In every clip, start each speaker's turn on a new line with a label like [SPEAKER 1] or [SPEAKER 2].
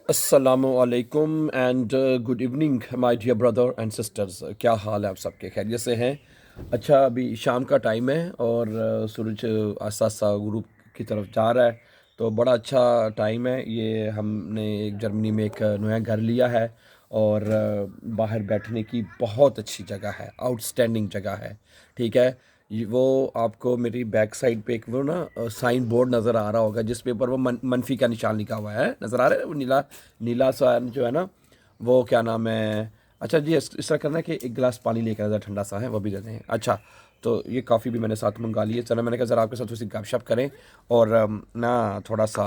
[SPEAKER 1] अस्सलामुअलैकुम and good evening my dear brother and sisters. क्या हाल है आप सबके? खैरियत से हैं? अच्छा, अभी शाम का टाइम है और सूरज आस्ता आस्ता गुरूब की तरफ जा रहा है। तो बड़ा अच्छा टाइम है ये। हमने एक जर्मनी में एक नया घर लिया है और बाहर बैठने की बहुत अच्छी जगह है, आउटस्टैंडिंग जगह है। ठीक है। वो आपको मेरी बैक साइड पे एक वो ना साइन बोर्ड नज़र आ रहा होगा जिस पे ऊपर वो मनफी का निशान लिखा हुआ है, नज़र आ रहा है वो नीला नीला सा जो है ना, वो क्या नाम है। अच्छा जी, इस तरह करना है कि एक गिलास पानी लेकर आ जाए, ठंडा सा है, वो भी दे दें। अच्छा, तो ये कॉफ़ी भी मैंने साथ मंगा ली है। चलो, मैंने कहा ज़रा आपके साथ उसी गपशप करें और ना थोड़ा सा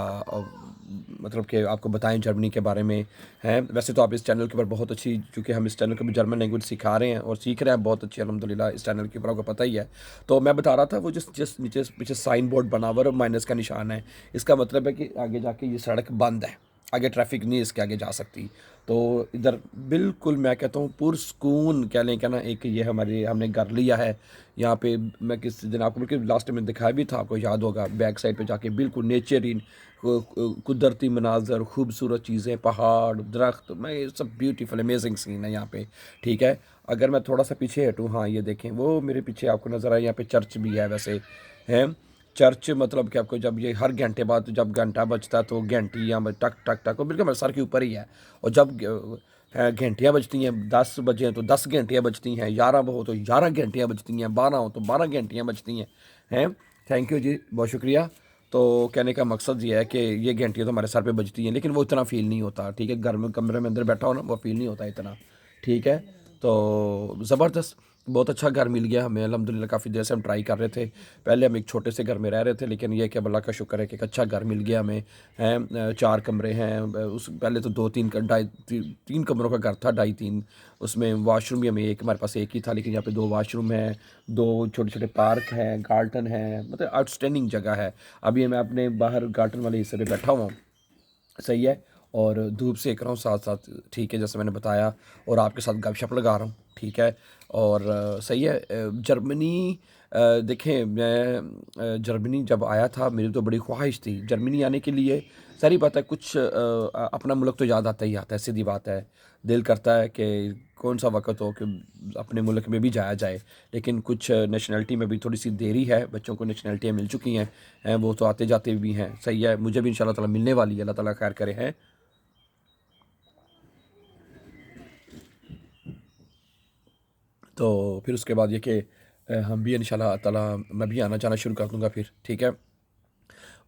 [SPEAKER 1] मतलब कि आपको बताएं जर्मनी के बारे में। हैं वैसे तो आप इस चैनल के ऊपर बहुत अच्छी, चूँकि हम इस चैनल के ऊपर जर्मन लैंग्वेज सिखा रहे हैं और सीख रहे हैं बहुत अच्छी अल्हम्दुलिल्लाह इस चैनल के ऊपर, आपको पता ही है। तो मैं बता रहा था वो जिस जिस नीचे पीछे साइन बोर्ड बना हुआ है और माइनस का निशान है, इसका मतलब है कि आगे जाके ये सड़क बंद है, आगे ट्रैफिक नहीं इसके आगे जा सकती। तो इधर बिल्कुल मैं कहता हूँ पुरस्कून कह लें क्या ना, एक ये हमारे हमने घर लिया है यहाँ पे। मैं किस दिन आपको बल्कि लास्ट टाइम में दिखाया भी था, आपको याद होगा, बैक साइड पे जाके बिल्कुल नेचर, कुदरती मनाजर, खूबसूरत चीज़ें, पहाड़, दरख्त, मैं ये सब ब्यूटीफुल अमेजिंग सीन है यहाँ पे। ठीक है। अगर मैं थोड़ा सा पीछे हटूँ, हाँ ये देखें, वो मेरे पीछे आपको नज़र आए, यहाँ पे चर्च भी है वैसे। हैं चर्च मतलब कि आपको जब ये हर घंटे बाद जब घंटा बजता है तो घंटी यहाँ टक टक टक, और बिल्कुल मेरे सर के ऊपर ही है। और जब घंटियाँ बजती हैं, 10 बजे हैं तो 10 घंटियाँ बजती हैं, 11 हो तो 11 घंटियाँ बजती हैं, 12 हो तो 12 घंटियाँ बजती हैं। थैंक यू जी, बहुत शुक्रिया। तो कहने का मकसद ये है कि ये घंटियाँ तो हमारे सर पे बजती हैं, लेकिन वो इतना फ़ील नहीं होता। ठीक है, घर में कमरे में अंदर बैठा हो ना, वो फ़ील नहीं होता इतना। ठीक है। तो ज़बरदस्त, बहुत अच्छा घर मिल गया हमें अल्हम्दुलिल्लाह। काफ़ी देर से हम ट्राई कर रहे थे। पहले हम एक छोटे से घर में रह रहे थे, लेकिन ये कि अल्लाह का शुक्र है कि एक अच्छा घर मिल गया हमें। हैं 4 कमरे हैं। उस पहले तो 2 3 कमरों का घर था, ढाई तीन। उसमें वॉशरूम भी हमें एक, हमारे पास एक ही था, लेकिन यहाँ पे 2 वॉशरूम हैं, 2 छोटे छोटे पार्क हैं, गार्डन है, मतलब आउटस्टैंडिंग जगह है। अभी मैं अपने बाहर गार्डन वाले हिस्से पे बैठा हुआ हूँ। सही है। और धूप सेक रहा हूँ साथ साथ, ठीक है, जैसे मैंने बताया, और आपके साथ गपशप लगा रहा हूँ। ठीक है। और सही है। जर्मनी, देखें मैं जर्मनी जब आया था मेरी तो बड़ी ख्वाहिश थी जर्मनी आने के लिए। सारी बात है, कुछ अपना मुल्क तो याद आता ही आता है, सीधी बात है। दिल करता है कि कौन सा वक्त हो कि अपने मुल्क में भी जाया जाए, लेकिन कुछ नेशनैलिटी में भी थोड़ी सी देरी है। बच्चों को नेशनैलिटियाँ मिल चुकी हैं, वो तो आते जाते भी हैं। सही है, मुझे भी इंशाल्लाह ताला मिलने वाली है, अल्लाह ताला खैर करे हैं। तो फिर उसके बाद ये कि हम भी इंशाल्लाह ताला, मैं भी आना जाना शुरू कर दूंगा फिर। ठीक है।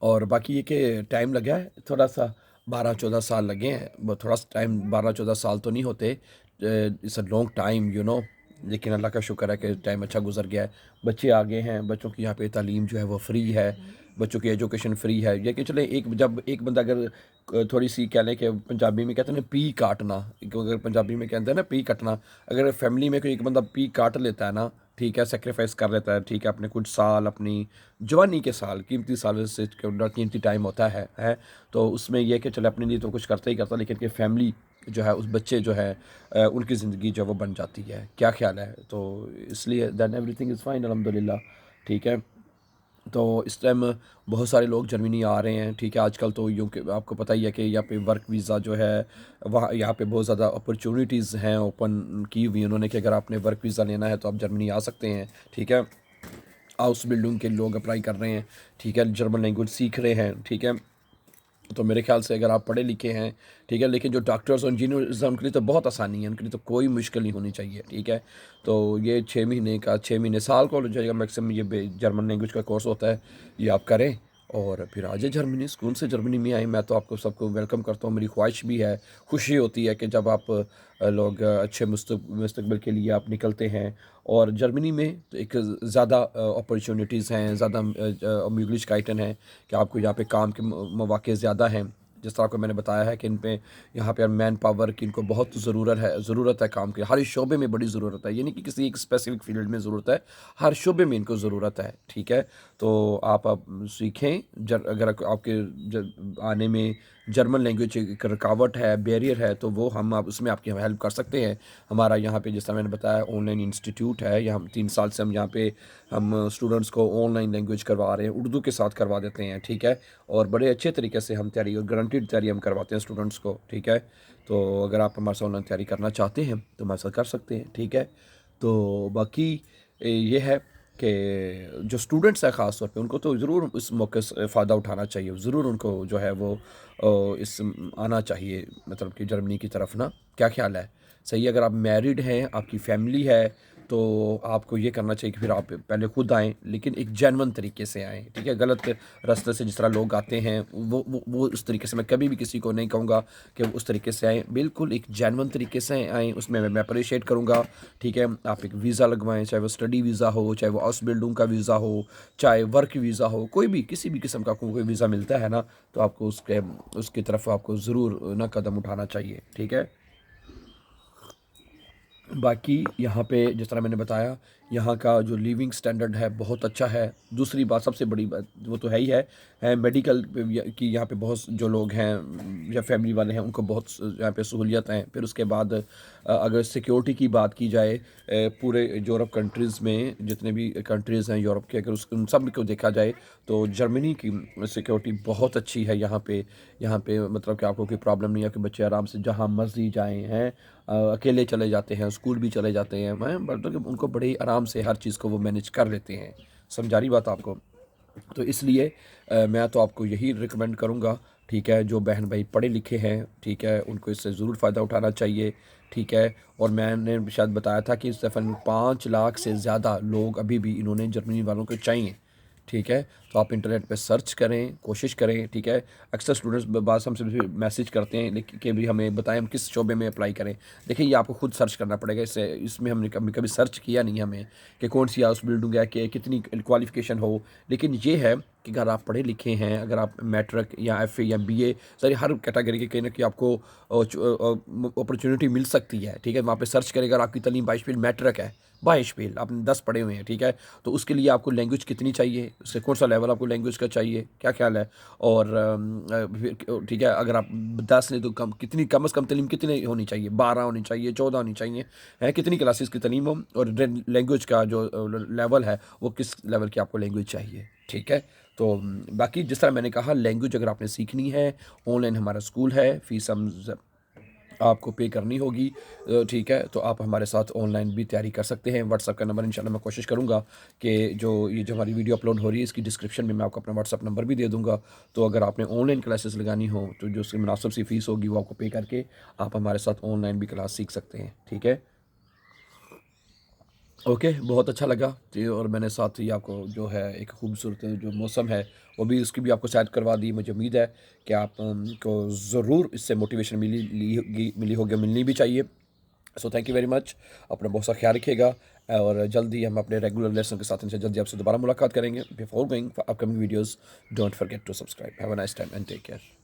[SPEAKER 1] और बाकी ये कि टाइम लगा है थोड़ा सा, 12 14 साल लगे हैं। वो थोड़ा सा टाइम, 12 14 साल तो नहीं होते, इट्स अ लॉन्ग टाइम लेकिन अल्लाह का शुक्र है कि टाइम अच्छा गुजर गया है। बच्चे आगे हैं, बच्चों की यहाँ पे तालीम जो है वो फ्री है, बच्चों की एजुकेशन फ्री है। ये कि चले, एक जब एक बंदा अगर थोड़ी सी कह लें कि पंजाबी में कहते हैं ना पी काटना, अगर पंजाबी में कहते हैं ना पी कटना, अगर फैमिली में कोई एक बंदा पी काट लेता है ना, ठीक है, सेक्रीफाइस कर लेता है, ठीक है, अपने कुछ साल, अपनी जवानी के साल, कीमती साल से कीमती टाइम होता है। तो उसमें यह कि चले अपने लिए तो कुछ करता ही करता, लेकिन कि फैमिली जो है, उस बच्चे जो है, उनकी ज़िंदगी जो है वो बन जाती है। क्या ख्याल है? तो इसलिए दैन एवरीथिंग इज़ फाइन अल्हम्दुलिल्लाह। ठीक है। तो इस टाइम बहुत सारे लोग जर्मनी आ रहे हैं। ठीक है, आजकल तो यूँ कि आपको पता ही है कि यहाँ पे वर्क वीज़ा जो है, वहाँ यहाँ पे बहुत ज़्यादा अपॉर्चुनिटीज़ हैं ओपन की हुई उन्होंने, कि अगर आपने वर्क वीज़ा लेना है तो आप जर्मनी आ सकते हैं। ठीक है। हाउस बिल्डिंग के लोग अप्लाई कर रहे हैं। ठीक है, जर्मन लैंग्वेज सीख रहे हैं। ठीक है। तो मेरे ख्याल से अगर आप पढ़े लिखे हैं, ठीक है, लेकिन जो डॉक्टर्स और इंजीनियर्स हैं उनके लिए तो बहुत आसानी है, उनके लिए तो कोई मुश्किल नहीं होनी चाहिए। ठीक है। तो ये 6 महीने का, 6 महीने साल का हो जाएगा मैक्सिमम, ये जर्मन लैंग्वेज का कोर्स होता है, ये आप करें और फिर आ जाए जर्मनी। स्कूल से जर्मनी में आए, मैं तो आपको सबको वेलकम करता हूँ। मेरी ख्वाहिश भी है, खुशी होती है कि जब आप लोग अच्छे मुस्तकबिल के लिए आप निकलते हैं। और जर्मनी में तो एक ज़्यादा अपॉर्चुनिटीज़ हैं, ज़्यादा Möglichkeiten हैं कि आपको यहाँ पे काम के मौके ज़्यादा हैं। जिस तरह को मैंने बताया है कि इन पे यहाँ पे मैन पावर की इनको बहुत ज़रूरत है काम की, हर शोबे में बड़ी ज़रूरत है। ये नहीं कि किसी एक स्पेसिफिक फील्ड में ज़रूरत है, हर शोबे में इनको ज़रूरत है। ठीक है। तो आप अब सीखें, अगर आपके आने में जर्मन लैंग्वेज एक रुकावट है, बैरियर है, तो वो हम आप उसमें आपकी हेल्प कर सकते हैं। हमारा यहाँ पे जैसा मैंने बताया ऑनलाइन इंस्टीट्यूट है, यहाँ 3 साल से हम यहाँ पे हम स्टूडेंट्स को ऑनलाइन लैंग्वेज करवा रहे हैं, उर्दू के साथ करवा देते हैं, ठीक है। और बड़े अच्छे तरीके से हम तैयारी और गारंटीड तैयारी हम करवाते हैं स्टूडेंट्स को, ठीक है। तो अगर आप हमारे साथ ऑनलाइन तैयारी करना चाहते हैं तो हमारे साथ कर सकते हैं, ठीक है। तो बाकी ये है कि जो स्टूडेंट्स हैं ख़ास तौर पे उनको तो ज़रूर इस मौके से फ़ायदा उठाना चाहिए, ज़रूर उनको जो है वो इस आना चाहिए, मतलब कि जर्मनी की तरफ ना। क्या ख़्याल है? सही है, अगर आप मैरिड हैं, आपकी फैमिली है, तो आपको ये करना चाहिए कि फिर आप पहले खुद आएँ, लेकिन एक जेन्युइन तरीके से आएँ, ठीक है? गलत रास्ते से जिस तरह लोग आते हैं, वो उस तरीके से मैं कभी भी किसी को नहीं कहूँगा कि वो उस तरीके से आएँ। बिल्कुल एक जेन्युइन तरीके से आएँ, उसमें मैं अप्रिशिएट करूँगा, ठीक है? आप एक वीज़ा लगवाएँ, चाहे वो स्टडी वीज़ा हो, चाहे वो हाउस-बिल्डिंग का वीज़ा हो, चाहे वर्क वीज़ा हो, कोई भी किसी भी किस्म का कोई वीज़ा मिलता है ना, तो आपको उसकी तरफ आपको ज़रूर ना कदम उठाना चाहिए, ठीक है? बाकी यहाँ पे जिस तरह मैंने बताया, यहाँ का जो लिविंग स्टैंडर्ड है बहुत अच्छा है। दूसरी बात, सबसे बड़ी बात वो तो है ही है मेडिकल की यहाँ पे बहुत जो लोग हैं या फैमिली वाले हैं उनको बहुत यहाँ पे सहूलियत हैं। फिर उसके बाद अगर सिक्योरिटी की बात की जाए, पूरे यूरोप कंट्रीज़ में जितने भी कंट्रीज़ हैं यूरोप के, अगर उन सब को देखा जाए तो जर्मनी की सिक्योरिटी बहुत अच्छी है यहाँ पे। यहाँ पे मतलब कि आपको कोई प्रॉब्लम नहीं है कि बच्चे आराम से जहाँ मर्ज़ी जाएँ हैं, अकेले चले जाते हैं, स्कूल भी चले जाते हैं। मैं मतलब कि उनको बड़े ही आराम से हर चीज़ को वो मैनेज कर लेते हैं। समझा रही बात आपको? तो इसलिए मैं तो आपको यही रिकमेंड करूँगा, ठीक है, जो बहन भाई पढ़े लिखे हैं, ठीक है, उनको इससे ज़रूर फ़ायदा उठाना चाहिए, ठीक है। और मैंने शायद बताया था कि इस दफ़ा 5 लाख से ज़्यादा लोग अभी भी इन्होंने जर्मनी वालों को चाहिए, ठीक है। तो आप इंटरनेट पे सर्च करें, कोशिश करें, ठीक है। अक्सर स्टूडेंट्स बाद हमसे भी मैसेज करते हैं लेकिन कि भी हमें बताएं हम किस शोबे में अप्लाई करें। देखिए ये आपको खुद सर्च करना पड़ेगा, इसमें हमने कभी कभी सर्च किया नहीं हमें कि कौन सी हाउस बिल्डिंग है, कि कितनी क्वालिफ़िकेशन हो। लेकिन ये है कि अगर आप पढ़े लिखे हैं, अगर आप मैट्रिक या एफ़ए या बीए, सारी हर कैटेगरी के कहीं ना कहीं आपको अपॉर्चुनिटी मिल सकती है, ठीक है। वहाँ पे सर्च करें, अगर आपकी तालीम बाईश फील मैट्रिक है, 22 फेल आपने 10 पढ़े हुए हैं, ठीक है। तो उसके लिए आपको लैंग्वेज कितनी चाहिए, उससे कौन सा लेवल आपको लैंग्वेज का चाहिए, क्या ख्याल है? और फिर ठीक है, अगर आप 10 नहीं तो कितनी कम से कम तालीम कितनी होनी चाहिए, 12 होनी चाहिए, 14 होनी चाहिए, है कितनी क्लासेस की तालीम हो, और लैंग्वेज का जो लेवल है वो किस लेवल की आपको लैंग्वेज चाहिए, ठीक है। तो बाकी जिस तरह मैंने कहा, लैंग्वेज अगर आपने सीखनी है, ऑनलाइन हमारा स्कूल है, फीस हम आपको पे करनी होगी, ठीक है। तो आप हमारे साथ ऑनलाइन भी तैयारी कर सकते हैं। व्हाट्सअप का नंबर इंशाल्लाह मैं कोशिश करूँगा कि जो हमारी वीडियो अपलोड हो रही है इसकी डिस्क्रिप्शन में मैं आपको अपना व्हाट्सअप नंबर भी दे दूँगा। तो अगर आपने ऑनलाइन क्लासेस लगानी हो तो जो उसकी मुनासिब सी फ़ीस होगी वो आपको पे करके आप हमारे साथ ऑनलाइन भी क्लास सीख सकते हैं, ठीक है। ओके, बहुत अच्छा लगा जी। और मैंने साथ ही आपको जो है एक खूबसूरत जो मौसम है वो भी उसकी भी आपको सैर करवा दी। मुझे उम्मीद है कि आप को ज़रूर इससे मोटिवेशन मिली होगी, मिलनी भी चाहिए। So thank you very much. अपना बहुत सा ख्याल रखिएगा और जल्द ही हम अपने रेगुलर लेसन के साथ इनसे जल्दी आपसे दोबारा मुलाकात करेंगे। Before going for upcoming videos, don't forget to subscribe. Have a nice time and take care.